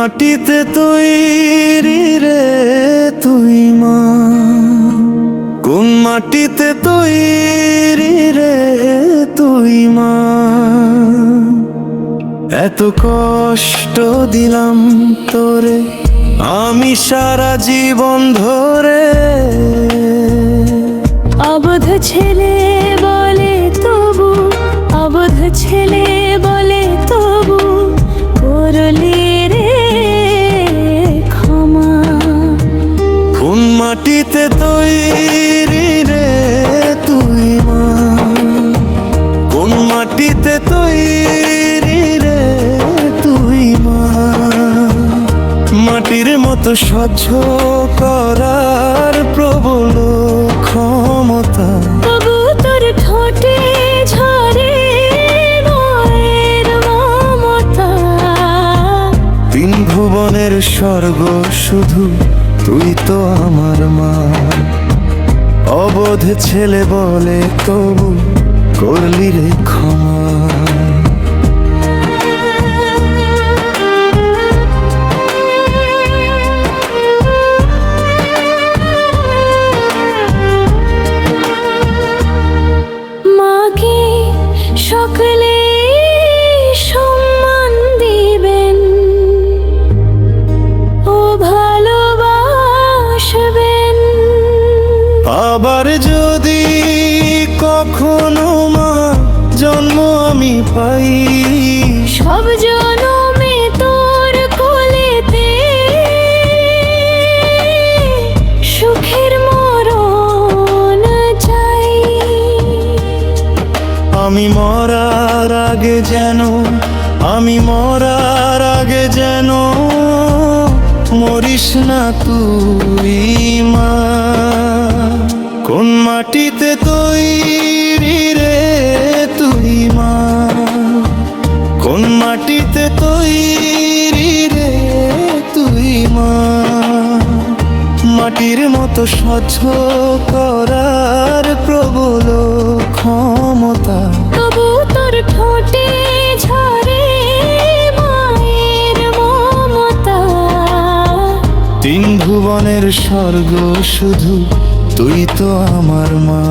মাটিতে তৈরি রে তুই মা, কোন মাটিতে তৈরি রে তুই মা। এত কষ্ট দিলাম তোরে আমি সারা জীবন ধরে। অবধ ছেলে বলে তবু, অবধ ছেলে বলে তবু করলি রে ক্ষমা। কোন মাটিতে তৈরি রে তুই মা, কোন মাটিতে তৈরি রে তুই মা। মাটির মতো স্বচ্ছ করার প্রবল ক্ষমতা, তবু তোর ঠোঁটে ঝরে মায়ের মমতা। তিন ভুবনের স্বর্গ শুধু তুই তো আমার মা। অবোধ ছেলে বলে তবু করলি রে ক্ষমা। মাকে সকলে সম্মান দিবেন, ও ভালোবাসবেন। আবার যদি কখনো মা জন্ম আমি পাই, সব জনমে তোর কোলেতে সুখের মরণ চাই। আমি মরার আগে যেন, আমি মরার আগে যেন মরিস না তুই মা। কোন মাটিতে তৈরি রে তুই মা, কোন মাটিতে তৈরি রে তুই মা। মাটির মতো স্বচ্ছ করার প্রবল ক্ষমতা, তবু তোর ঠোঁটে ঝরে মায়ের মমতা। তিন ভুবনের স্বর্গ শুধু তুই তো আমার মা।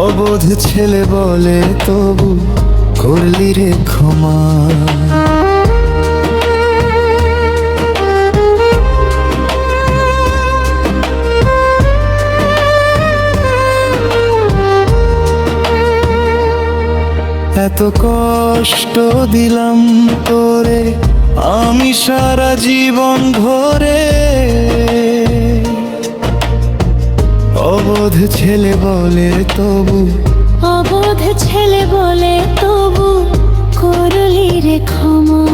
অবোধ ছেলে বলে তবু করলি রে ক্ষমা। এত কষ্ট দিলাম তোরে আমি সারা জীবন ধরে। অবোধ ছেলে বলে তবু, অবোধ ছেলে বলে তবু করলি রে ক্ষমা।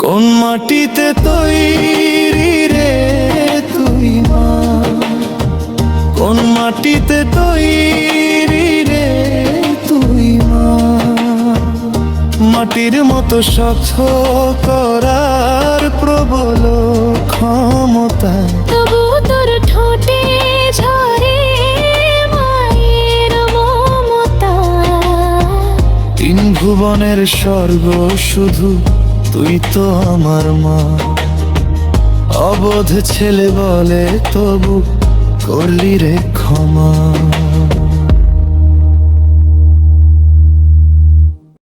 কোন মাটিতে তৈরি রে তুই মা, কোন মাটিতে তৈরি রে তুই মা। মাটির মতো স্বচ্ছ করার প্রবল ক্ষমতা, তবু তোর ঠোঁটে ঝরে মায়ের মমতা। তিন ভুবনের স্বর্গ শুধু তুই তো আমার মা। অবোধ ছেলে বলে তবু করলি রে ক্ষমা।